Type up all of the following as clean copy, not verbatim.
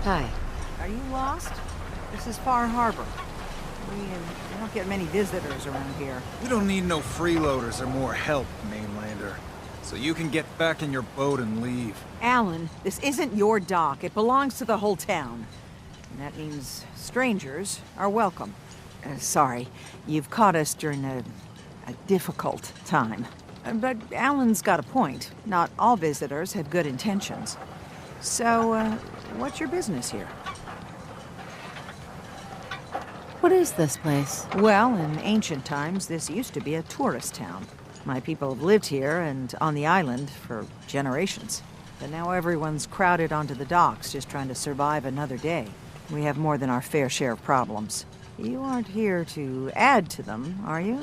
Hi. Are you lost? This is Far Harbor. We don't get many visitors around here. We don't need no freeloaders or more help, mainlander. So you can get back in your boat and leave. Alan, this isn't your dock. It belongs to the whole town. And that means strangers are welcome. Sorry, you've caught us during a difficult time. But Alan's got a point. Not all visitors had good intentions. So, what's your business here? What is this place? Well, in ancient times, this used to be a tourist town. My people have lived here and on the island for generations. But now everyone's crowded onto the docks, just trying to survive another day. We have more than our fair share of problems. You aren't here to add to them, are you?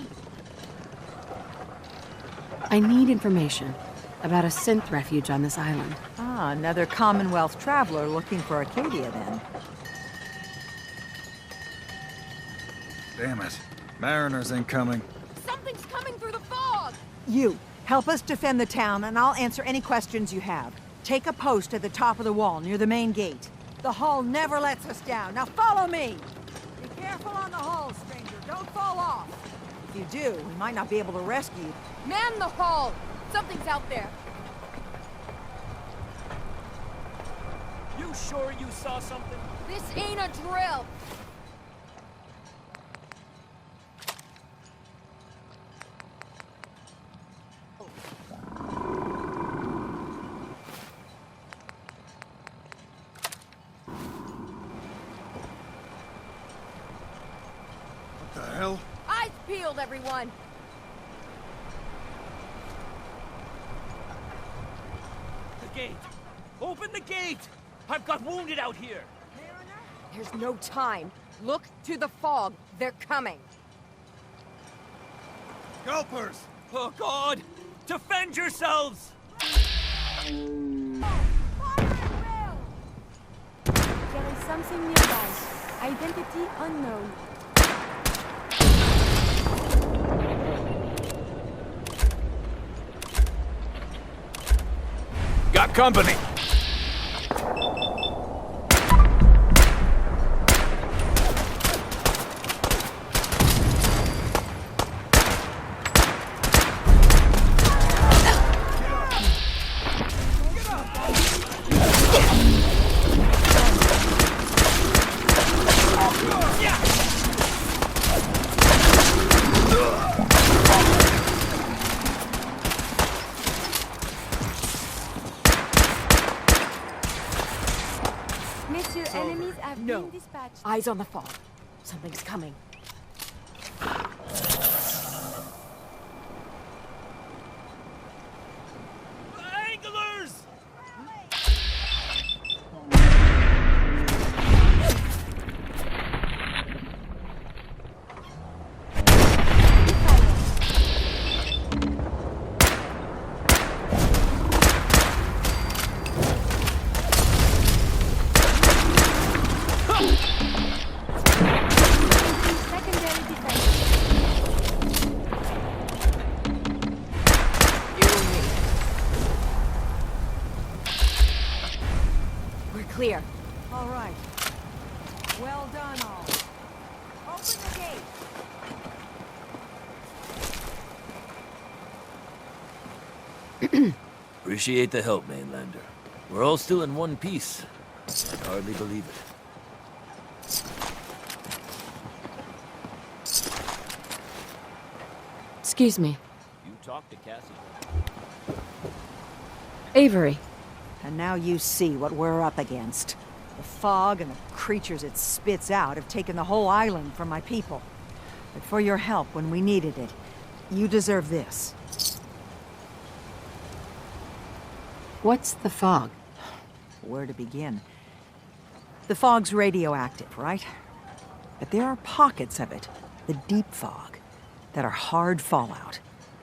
I need information about a synth refuge on this island. Ah, another Commonwealth traveler looking for Arcadia, then. Damn it. Mariners incoming. Something's coming through the fog! You, help us defend the town, and I'll answer any questions you have. Take a post at the top of the wall, near the main gate. The hull never lets us down. Now follow me! Be careful on the hull, stranger. Don't fall off. If you do, we might not be able to rescue you. Man the hull! Something's out there. You sure you saw something? This ain't a drill! What the hell? Eyes peeled, everyone! The gate! Open the gate! I've got wounded out here! There's no time. Look to the fog. They're coming. Scalpers! Oh, God! Defend yourselves! There is something nearby. Identity unknown. Got company! Monsieur, enemies have been dispatched. Eyes on the fog. Something's coming. Anglers! Secondary defense. We're clear. All right. Well done, all. Open the gate. Appreciate the help, mainlander. We're all still in one piece. I can hardly believe it. Excuse me. You talked to Cassie? Avery. And now you see what we're up against. The fog and the creatures it spits out have taken the whole island from my people. But for your help when we needed it, you deserve this. What's the fog? Where to begin? The fog's radioactive, right? But there are pockets of it, the deep fog, that are hard fallout.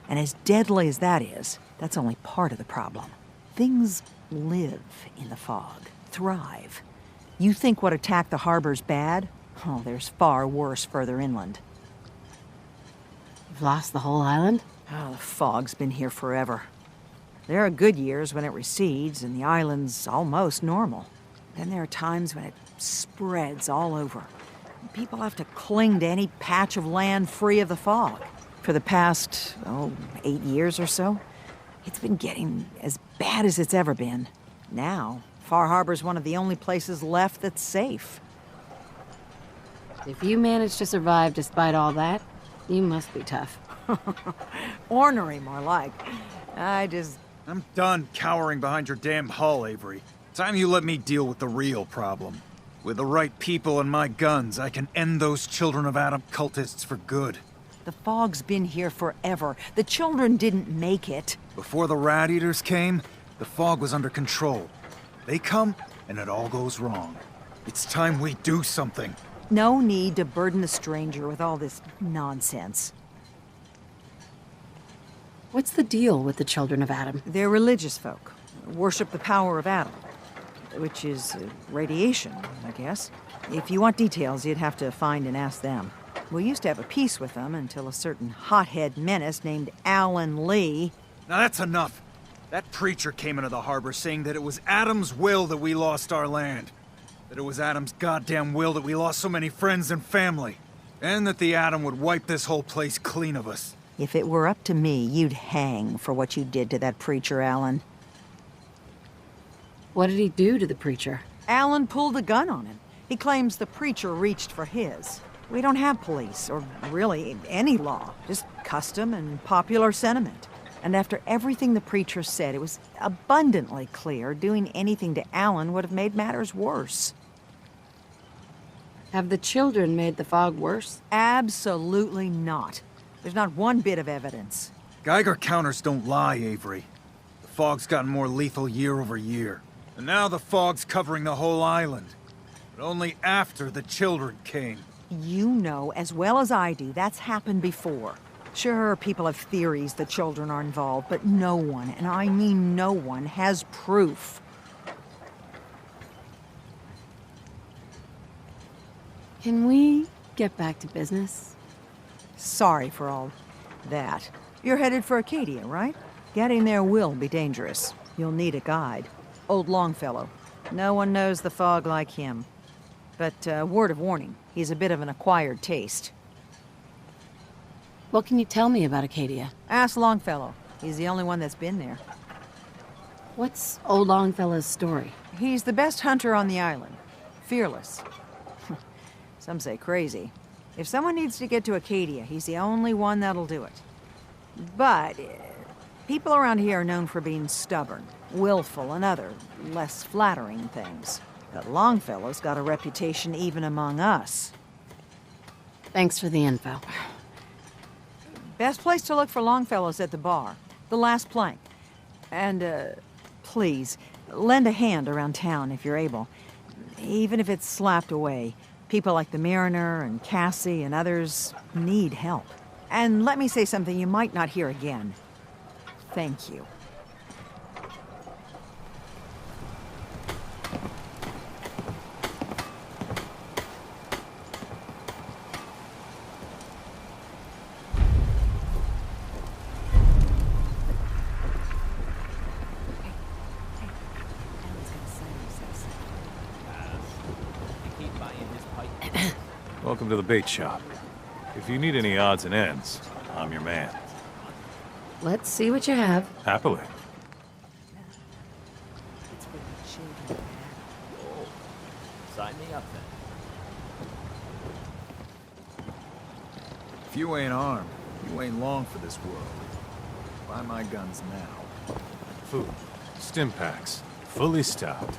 And as deadly as that is, that's only part of the problem. Things live in the fog, thrive. You think what attacked the harbor's bad? Oh, there's far worse further inland. You've lost the whole island? Oh, the fog's been here forever. There are good years when it recedes and the island's almost normal. Then there are times when it spreads all over. People have to cling to any patch of land free of the fog. For the past, 8 years or so, it's been getting as bad as it's ever been. Now, Far Harbor's one of the only places left that's safe. If you managed to survive despite all that, you must be tough. Ornery, more like. I'm done cowering behind your damn hull, Avery. Time you let me deal with the real problem. With the right people and my guns, I can end those Children of Adam cultists for good. The fog's been here forever. The children didn't make it. Before the Rat Eaters came, the fog was under control. They come, and it all goes wrong. It's time we do something. No need to burden the stranger with all this nonsense. What's the deal with the Children of Adam? They're religious folk. Worship the power of Adam. Which is radiation, I guess. If you want details, you'd have to find and ask them. We used to have a peace with them until a certain hothead menace named Alan Lee... Now that's enough. That preacher came into the harbor saying that it was Adam's will that we lost our land. That it was Adam's goddamn will that we lost so many friends and family. And that the Adam would wipe this whole place clean of us. If it were up to me, you'd hang for what you did to that preacher, Alan. What did he do to the preacher? Alan pulled a gun on him. He claims the preacher reached for his. We don't have police, or really any law. Just custom and popular sentiment. And after everything the preacher said, it was abundantly clear doing anything to Alan would have made matters worse. Have the children made the fog worse? Absolutely not. There's not one bit of evidence. Geiger counters don't lie, Avery. The fog's gotten more lethal year over year. And now the fog's covering the whole island. But only after the children came. You know as well as I do that's happened before. Sure, people have theories the children are involved, but no one, and I mean no one, has proof. Can we get back to business? Sorry for all that. You're headed for Acadia, right? Getting there will be dangerous. You'll need a guide. Old Longfellow. No one knows the fog like him. But word of warning, he's a bit of an acquired taste. What can you tell me about Acadia? Ask Longfellow. He's the only one that's been there. What's old Longfellow's story? He's the best hunter on the island. Fearless. Some say crazy. If someone needs to get to Acadia, he's the only one that'll do it. But people around here are known for being stubborn, willful, and other, less flattering things. But Longfellow's got a reputation even among us. Thanks for the info. Best place to look for Longfellow's at the bar. The last plank. And, please, lend a hand around town if you're able. Even if it's slapped away. People like the Mariner and Cassie and others need help. And let me say something you might not hear again. Thank you. Welcome to the bait shop. If you need any odds and ends, I'm your man. Let's see what you have. Happily. Sign me up then. If you ain't armed, you ain't long for this world. Buy my guns now. Food. Stim packs. Fully stocked.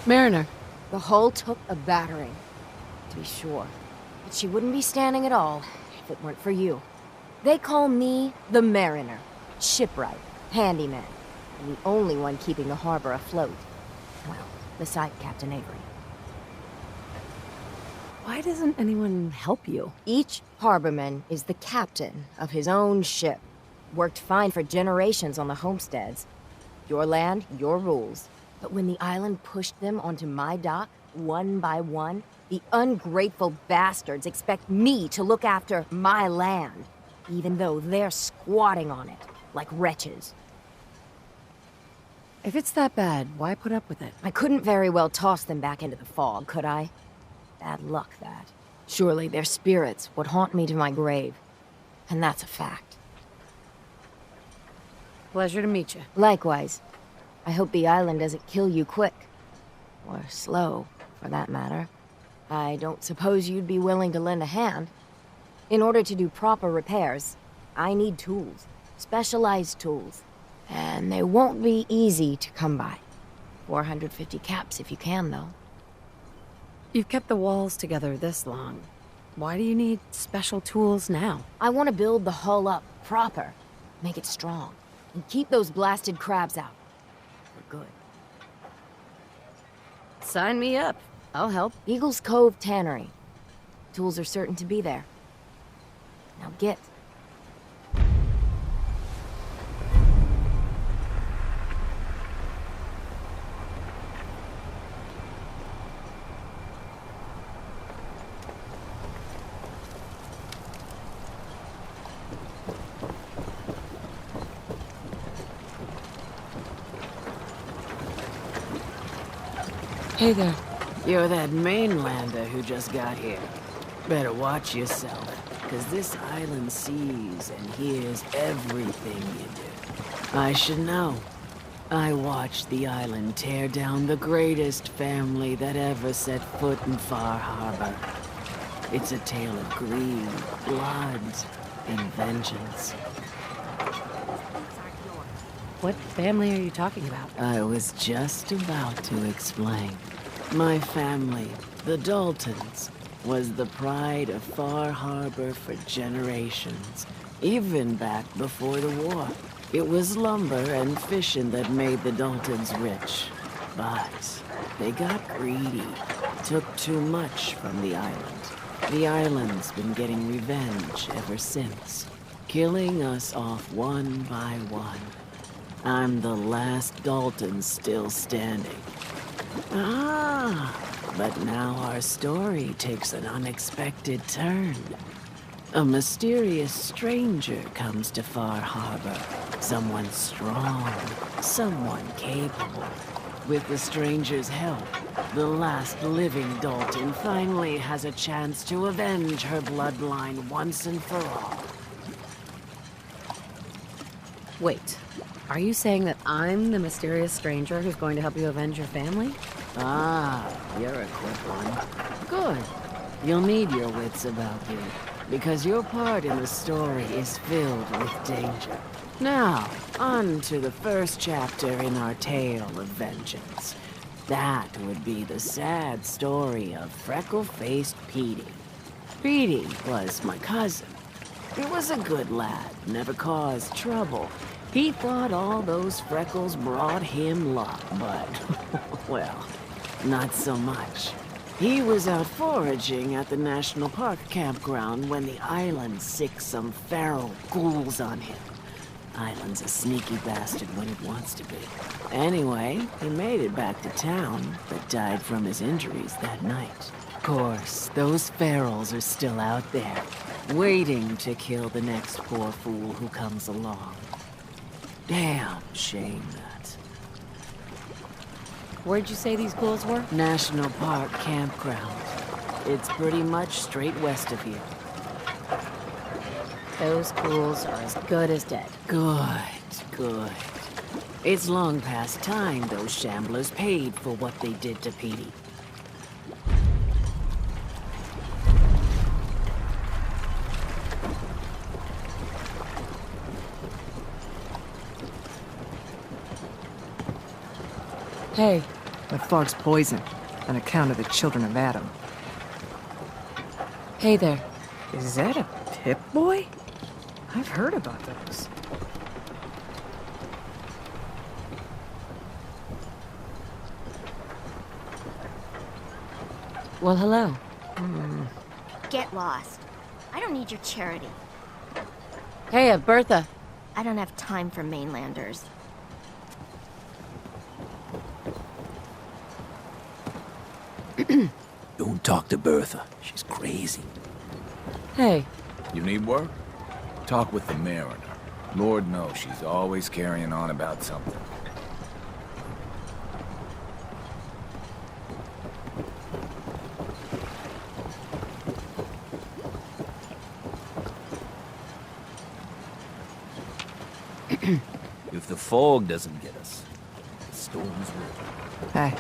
Mariner. The hull took a battering, to be sure. But she wouldn't be standing at all if it weren't for you. They call me the Mariner, shipwright, handyman, and the only one keeping the harbor afloat. Well, beside Captain Avery. Why doesn't anyone help you? Each harborman is the captain of his own ship. Worked fine for generations on the homesteads. Your land, your rules. But when the island pushed them onto my dock, one by one, the ungrateful bastards expect me to look after my land. even though they're squatting on it, like wretches. If it's that bad, why put up with it? I couldn't very well toss them back into the fog, could I? Bad luck, that. Surely their spirits would haunt me to my grave. And that's a fact. Pleasure to meet you. Likewise. I hope the island doesn't kill you quick. Or slow, for that matter. I don't suppose you'd be willing to lend a hand. In order to do proper repairs, I need tools. Specialized tools. And they won't be easy to come by. 450 caps if you can, though. You've kept the walls together this long. Why do you need special tools now? I want to build the hull up proper. Make it strong. And keep those blasted crabs out. For good. Sign me up. I'll help. Eagle's Cove Tannery. Tools are certain to be there. Now get. Hey there. You're that mainlander who just got here. Better watch yourself, because this island sees and hears everything you do. I should know. I watched the island tear down the greatest family that ever set foot in Far Harbor. It's a tale of greed, blood, and vengeance. What family are you talking about? I was just about to explain. My family, the Daltons, was the pride of Far Harbor for generations, even back before the war. It was lumber and fishing that made the Daltons rich. But they got greedy, took too much from the island. The island's been getting revenge ever since, killing us off one by one. I'm the last Dalton still standing. But now our story takes an unexpected turn. A mysterious stranger comes to Far Harbor. Someone strong, someone capable. With the stranger's help, the last living Dalton finally has a chance to avenge her bloodline once and for all. Wait. Are you saying that I'm the mysterious stranger who's going to help you avenge your family? You're a quick one. Good. You'll need your wits about you, because your part in the story is filled with danger. Now, on to the first chapter in our tale of vengeance. That would be the sad story of freckle-faced Petey. Petey was my cousin. He was a good lad, never caused trouble. He thought all those freckles brought him luck, but, well, not so much. He was out foraging at the National Park campground when the island sicked some feral ghouls on him. Island's a sneaky bastard when it wants to be. Anyway, he made it back to town, but died from his injuries that night. Of course, those ferals are still out there, waiting to kill the next poor fool who comes along. Damn shame that. Where'd you say these ghouls were? National Park campground. It's pretty much straight west of here. Those ghouls are as good as dead. Good. It's long past time those shamblers paid for what they did to Petey. Hey. That fog's poison, on account of the children of Adam. Hey there. Is that a Pip-Boy? I've heard about those. Well, hello. Get lost. I don't need your charity. Hey, Bertha. I don't have time for mainlanders. Don't talk to Bertha. She's crazy. Hey. You need work? Talk with the Mariner. Lord knows she's always carrying on about something. If the fog doesn't get us, the storms will. Hey.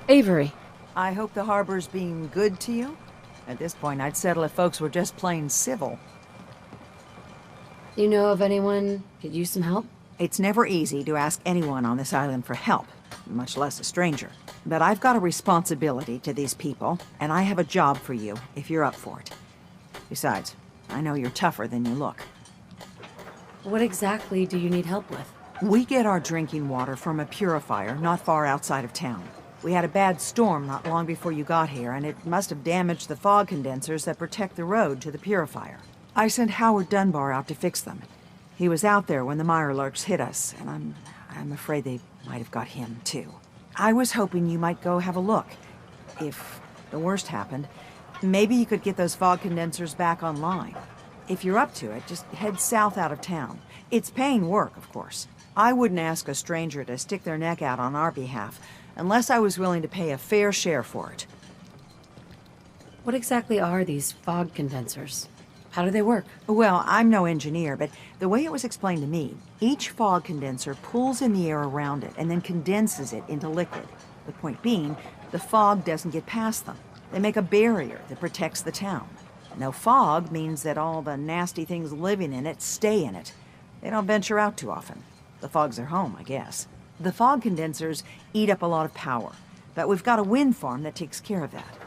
Avery. I hope the harbor's being good to you. At this point, I'd settle if folks were just plain civil. You know of anyone could use some help? It's never easy to ask anyone on this island for help, much less a stranger. But I've got a responsibility to these people, and I have a job for you, if you're up for it. Besides, I know you're tougher than you look. What exactly do you need help with? We get our drinking water from a purifier not far outside of town. We had a bad storm not long before you got here, and it must have damaged the fog condensers that protect the road to the purifier. I sent Howard Dunbar out to fix them. He was out there when the Mirelurks hit us, and I'm afraid they might have got him, too. I was hoping you might go have a look. If the worst happened, maybe you could get those fog condensers back online. If you're up to it, just head south out of town. It's paying work, of course. I wouldn't ask a stranger to stick their neck out on our behalf, unless I was willing to pay a fair share for it. What exactly are these fog condensers? How do they work? Well, I'm no engineer, but the way it was explained to me, each fog condenser pulls in the air around it and then condenses it into liquid. The point being, the fog doesn't get past them. They make a barrier that protects the town. No fog means that all the nasty things living in it stay in it. They don't venture out too often. The fog's their home, I guess. The fog condensers eat up a lot of power, but we've got a wind farm that takes care of that.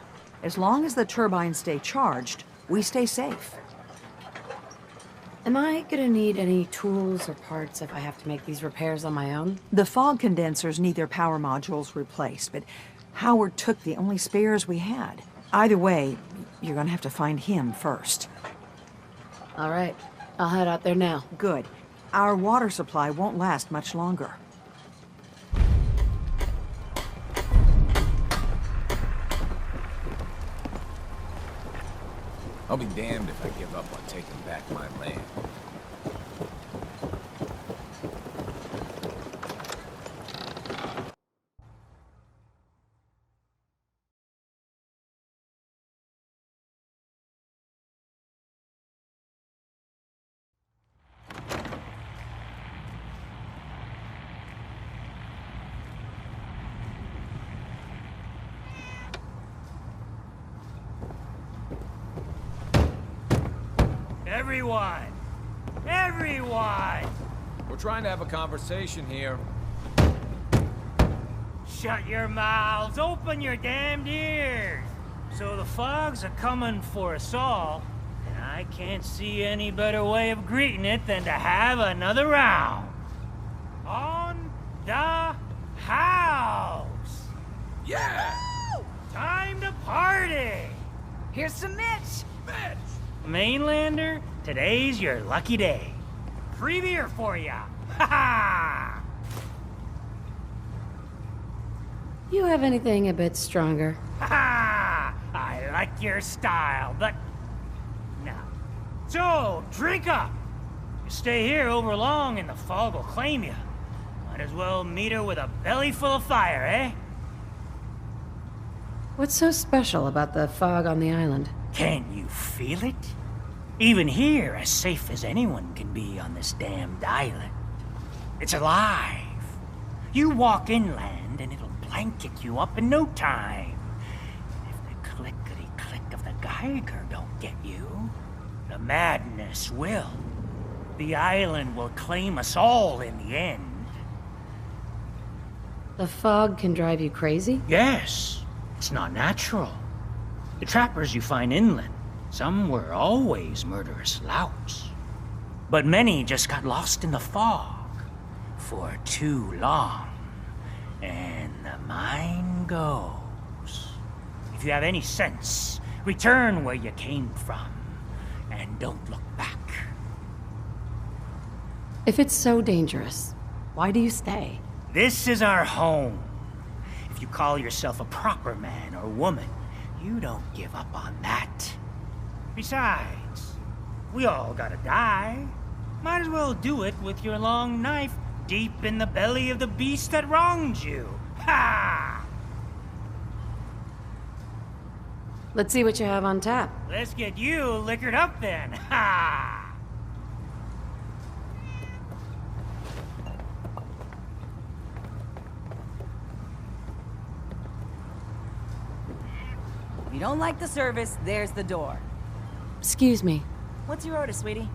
As long as the turbines stay charged, we stay safe. Am I gonna need any tools or parts if I have to make these repairs on my own? The fog condensers need their power modules replaced, but Howard took the only spares we had. Either way, you're gonna have to find him first. All right, I'll head out there now. Good. Our water supply won't last much longer. I'll be damned if I give up on taking back my land. Everyone! Everyone! We're trying to have a conversation here. Shut your mouths! Open your damned ears! So the fogs are coming for us all, and I can't see any better way of greeting it than to have another round. On the house! Yeah! Time to party! Here's some Mitch! Mitch! Mainlander, today's your lucky day. Free beer for ya! Ha ha! You have anything a bit stronger? Ha ha! I like your style, but... no. So, drink up! You stay here over long and the fog will claim you. Might as well meet her with a belly full of fire, eh? What's so special about the fog on the island? Can you feel it? Even here, as safe as anyone can be on this damned island. It's alive. You walk inland and it'll blanket you up in no time. If the clickety-click of the Geiger don't get you, the madness will. The island will claim us all in the end. The fog can drive you crazy? Yes, it's not natural. The trappers you find inland, some were always murderous louts. But many just got lost in the fog for too long. And the mind goes. If you have any sense, return where you came from, and don't look back. If it's so dangerous, why do you stay? This is our home. If if you call yourself a proper man or woman, you don't give up on that. Besides, we all gotta die. Might as well do it with your long knife deep in the belly of the beast that wronged you. Ha! Let's see what you have on tap. Let's get you liquored up then. Ha! If you don't like the service, there's the door. Excuse me. What's your order, sweetie?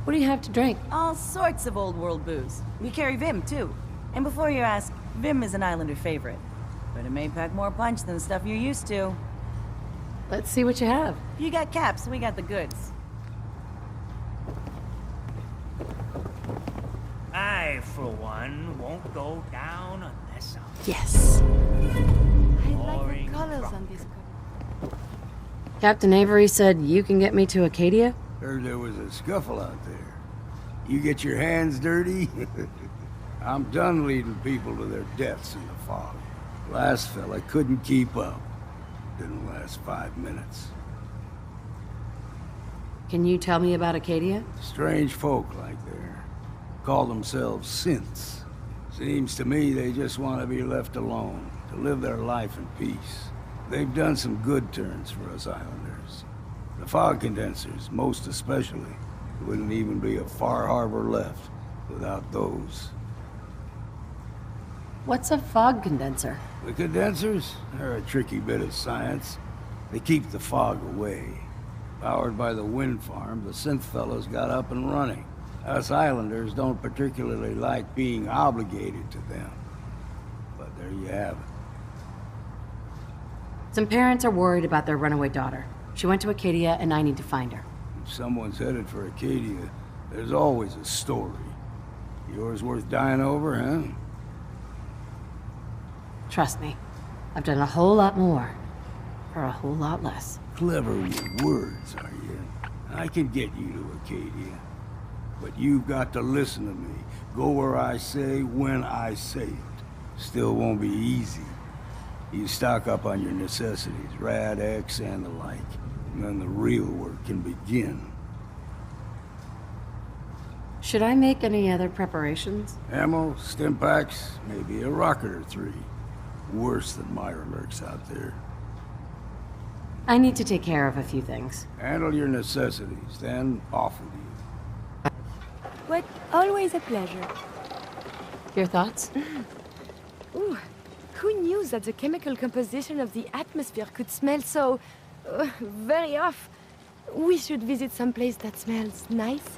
What do you have to drink? All sorts of old world booze. We carry Vim, too. And before you ask, Vim is an Islander favorite. But it may pack more punch than the stuff you're used to. Let's see what you have. You got caps, we got the goods. I, for one, won't go down unless I'm... Yes. I like Boring the colors rock. on this cup. Captain Avery said you can get me to Acadia? Heard there was a scuffle out there. You get your hands dirty? I'm done leading people to their deaths in the fog. Last fella couldn't keep up. Didn't last 5 minutes. Can you tell me about Acadia? Strange folk like there. Call themselves synths. Seems to me they just want to be left alone, to live their life in peace. They've done some good turns for us islanders. The fog condensers, most especially. There wouldn't even be a Far Harbor left without those. What's a fog condenser? The condensers are a tricky bit of science. They keep the fog away. Powered by the wind farm, the synth fellows got up and running. Us islanders don't particularly like being obligated to them. But there you have it. Some parents are worried about their runaway daughter. She went to Acadia, and I need to find her. If someone's headed for Acadia, there's always a story. Yours worth dying over, huh? Trust me, I've done a whole lot more for a whole lot less. Clever with words, are you? I can get you to Acadia. But you've got to listen to me. Go where I say, when I say it. Still won't be easy. You stock up on your necessities, Rad X and the like. And then the real work can begin. Should I make any other preparations? Ammo, stim packs, maybe a rocket or 3. Worse than Myra lurks out there. I need to take care of a few things. Handle your necessities, then off with you. But always a pleasure. Your thoughts? Ooh, who knew that the chemical composition of the atmosphere could smell so... very off? We should visit some place that smells nice.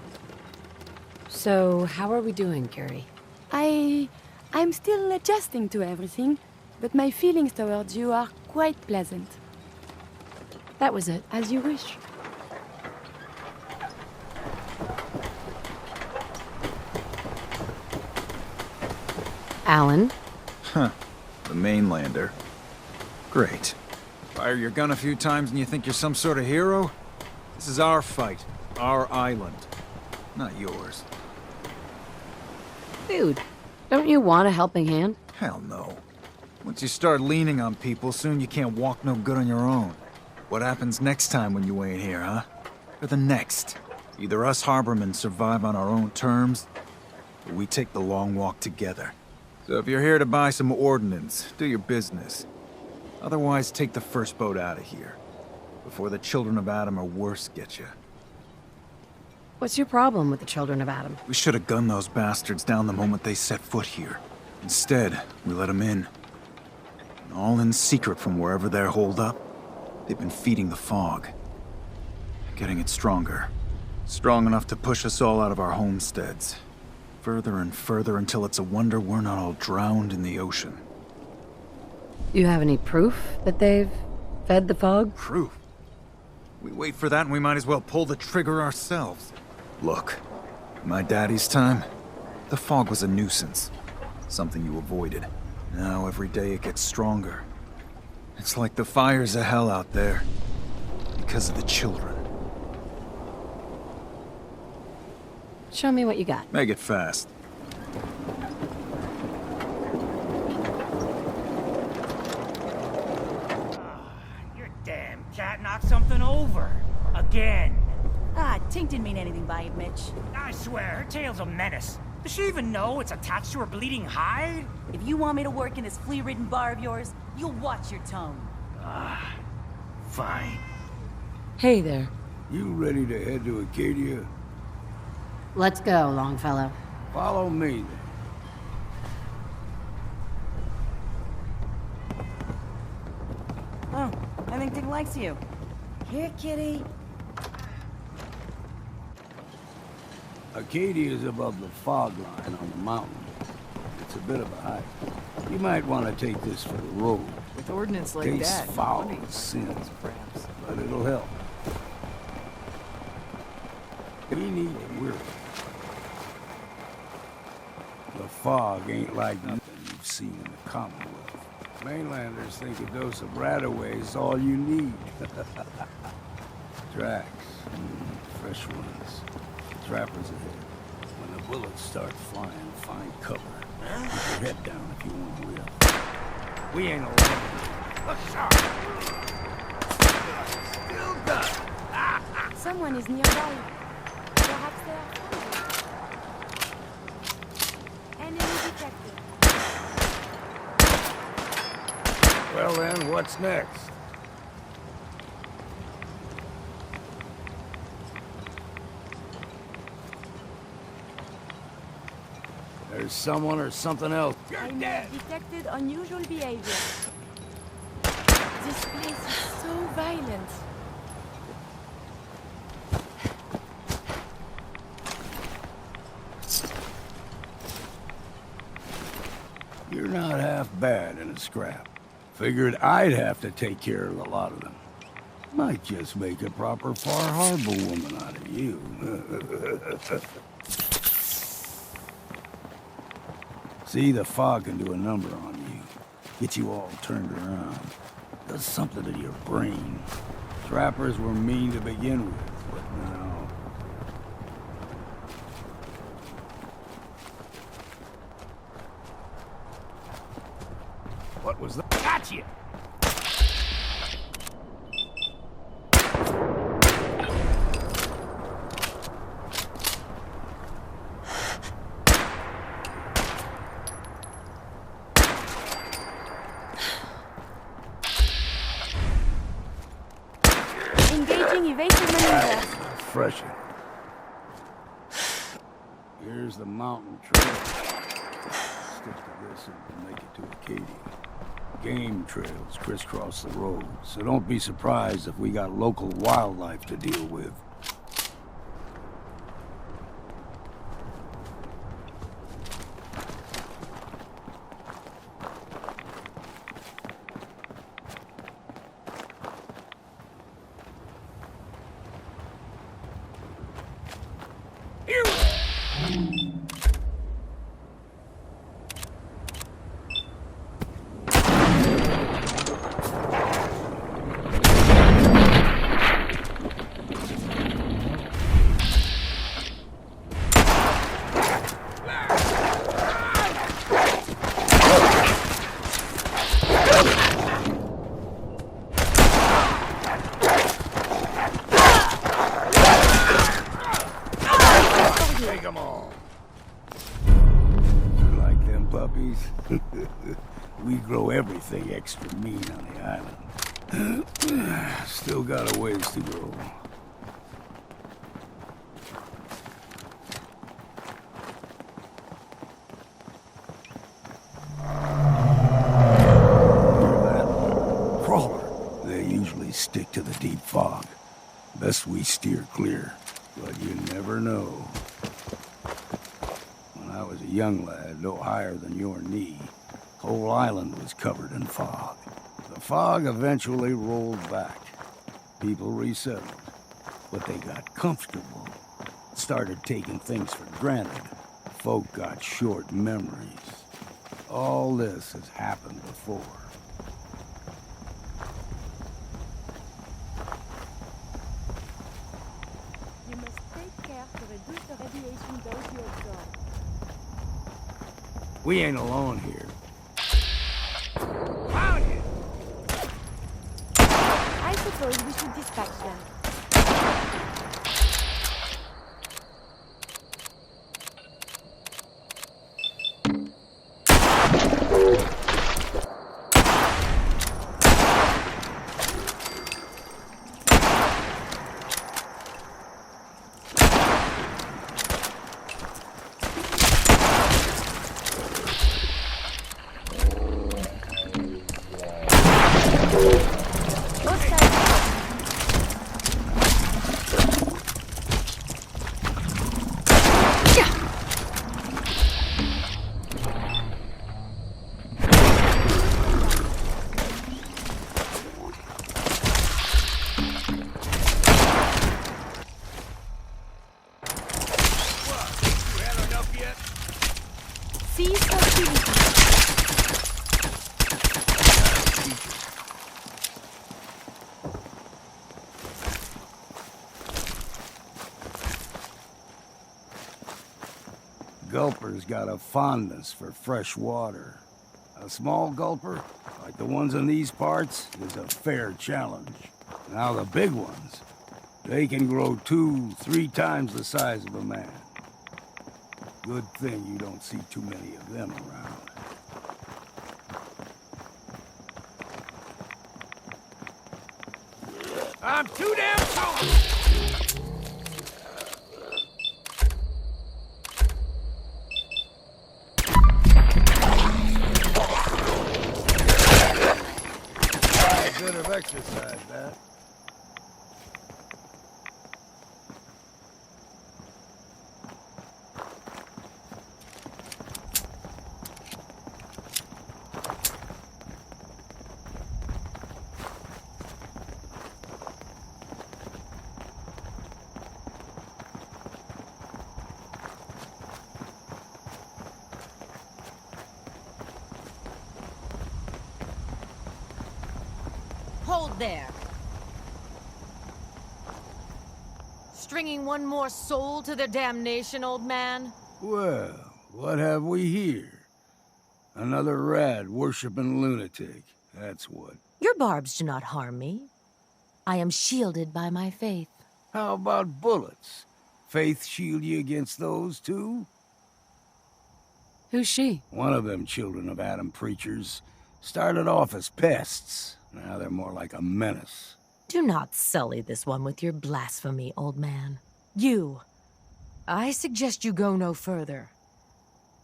So, how are we doing, Curie? I'm still adjusting to everything, but my feelings towards you are quite pleasant. That was it. As you wish. Alan? Huh. The mainlander. Great. Fire your gun a few times and you think you're some sort of hero? This is our fight. Our island. Not yours. Dude, don't you want a helping hand? Hell no. Once you start leaning on people, soon you can't walk no good on your own. What happens next time when you ain't here, huh? Or the next? Either us harbormen survive on our own terms, or we take the long walk together. So if you're here to buy some ordnance, do your business. Otherwise, take the first boat out of here, before the children of Adam or worse get you. What's your problem with the children of Adam? We should have gunned those bastards down the moment they set foot here. Instead, we let them in. And all in secret from wherever they're holed up. They've been feeding the fog. Getting it stronger. Strong enough to push us all out of our homesteads. Further and further until it's a wonder we're not all drowned in the ocean. Do you have any proof that they've fed the fog? Proof? We wait for that and we might as well pull the trigger ourselves. Look, in my daddy's time, the fog was a nuisance. Something you avoided. Now every day it gets stronger. It's like the fires of hell out there. Because of the children. Show me what you got. Make it fast. Tink didn't mean anything by it, Mitch. I swear, her tail's a menace. Does she even know it's attached to her bleeding hide? If you want me to work in this flea-ridden bar of yours, you'll watch your tone. Fine. Hey there. You ready to head to Acadia? Let's go, Longfellow. Follow me, then. Oh, I think Tink likes you. Here, kitty. Acadia is above the fog line on the mountain. It's a bit of a hike. You might want to take this for the road. With ordnance like Tastes that, foul money, as sin, perhaps. but it'll help. We need to worry. The fog ain't like nothing you've seen in the Commonwealth. Mainlanders think a dose of Radaway is all you need. Tracks, fresh ones. Trappers ahead. When the bullets start flying, find cover. Keep your head down if you want to live. We ain't alone. Look sharp! Still done! Someone is nearby. Perhaps they are following. Enemy detected. Well then, what's next? There's someone or something else. You're dead! Detected unusual behavior. This place is so violent. You're not half bad in a scrap. Figured I'd have to take care of a lot of them. Might just make a proper Far Harbor woman out of you. See, the fog can do a number on you. Get you all turned around. Does something to your brain. Trappers were mean to begin with, but now... What was that? Gotcha! Engaging evasive maneuver. Refreshing. Here's the mountain trail. Stick to this and we'll make it to Acadia. Game trails crisscross the road, so don't be surprised if we got local wildlife to deal with. Take 'em all. You like them puppies? We grow everything extra mean on the island. Still got a ways to go. Hear that? Crawler. They usually stick to the deep fog. Best we steer clear, but you never know. When I was a young lad, no higher than your knee, whole island was covered in fog. The fog eventually rolled back. People resettled, but they got comfortable. Started taking things for granted. Folk got short memories. All this has happened before. You must take care to reduce the radiation dose you absorb. We ain't alone here. Found you! I suppose we should dispatch them. gulper's got a fondness for fresh water. A small gulper, like the ones in these parts, is a fair challenge. Now the big ones, they can grow 2-3 times the size of a man. Good thing you don't see too many of them around. I'm too damn tall! A bit of exercise, that. Hold there. Stringing one more soul to their damnation, old man? Well, what have we here? Another rad worshipping lunatic, that's what. Your barbs do not harm me. I am shielded by my faith. How about bullets? Faith shield you against those, too? Who's she? One of them children of Adam preachers. Started off as pests. Now they're more like a menace. Do not sully this one with your blasphemy, old man. You. I suggest you go no further.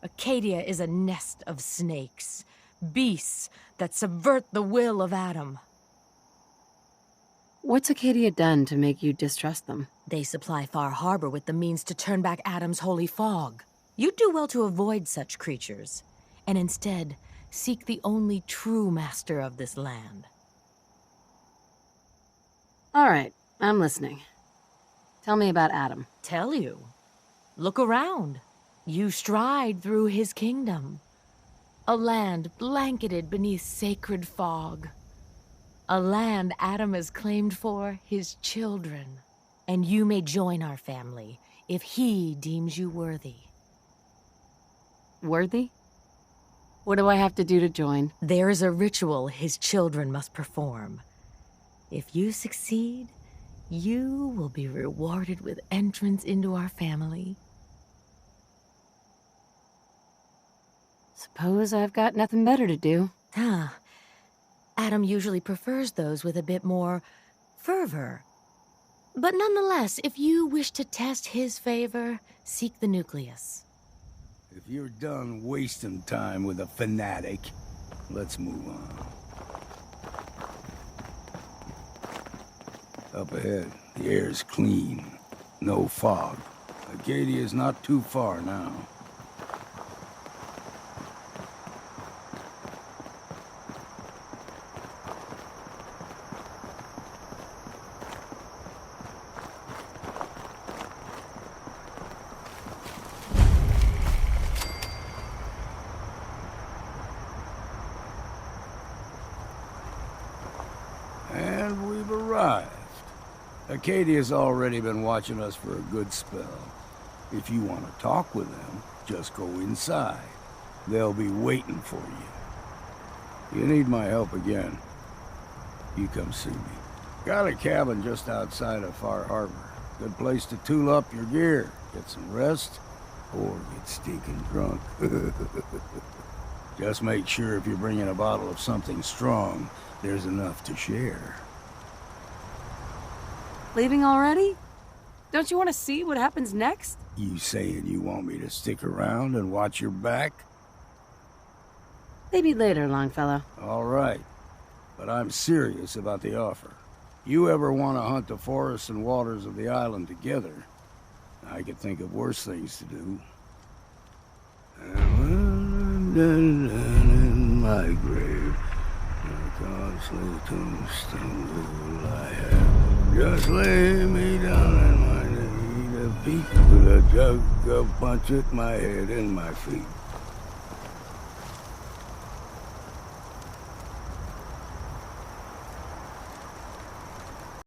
Acadia is a nest of snakes. Beasts that subvert the will of Adam. What's Acadia done to make you distrust them? They supply Far Harbor with the means to turn back Adam's holy fog. You'd do well to avoid such creatures, and instead seek the only true master of this land. All right, I'm listening. Tell me about Adam. Tell you? Look around. You stride through his kingdom. A land blanketed beneath sacred fog. A land Adam has claimed for his children. And you may join our family if he deems you worthy. Worthy? What do I have to do to join? There is a ritual his children must perform. If you succeed, you will be rewarded with entrance into our family. Suppose I've got nothing better to do. Adam usually prefers those with a bit more fervor. But nonetheless, if you wish to test his favor, seek the nucleus. If you're done wasting time with a fanatic, let's move on. Up ahead, the air's clean. No fog. Acadia's not too far now. And we've arrived. Acadia's already been watching us for a good spell. If you want to talk with them, just go inside. They'll be waiting for you. You need my help again, you come see me. Got a cabin just outside of Far Harbor. Good place to tool up your gear, get some rest, or get stinking drunk. Just make sure if you're bringing a bottle of something strong, there's enough to share. Leaving already? Don't you want to see what happens next? You saying you want me to stick around and watch your back? Maybe later, Longfellow. All right. But I'm serious about the offer. You ever want to hunt the forests and waters of the island together, I could think of worse things to do. And when I'm dead in my grave, a costly tombstone will I have. Just lay me down in my need of peace with a jug of punch at my head and my feet.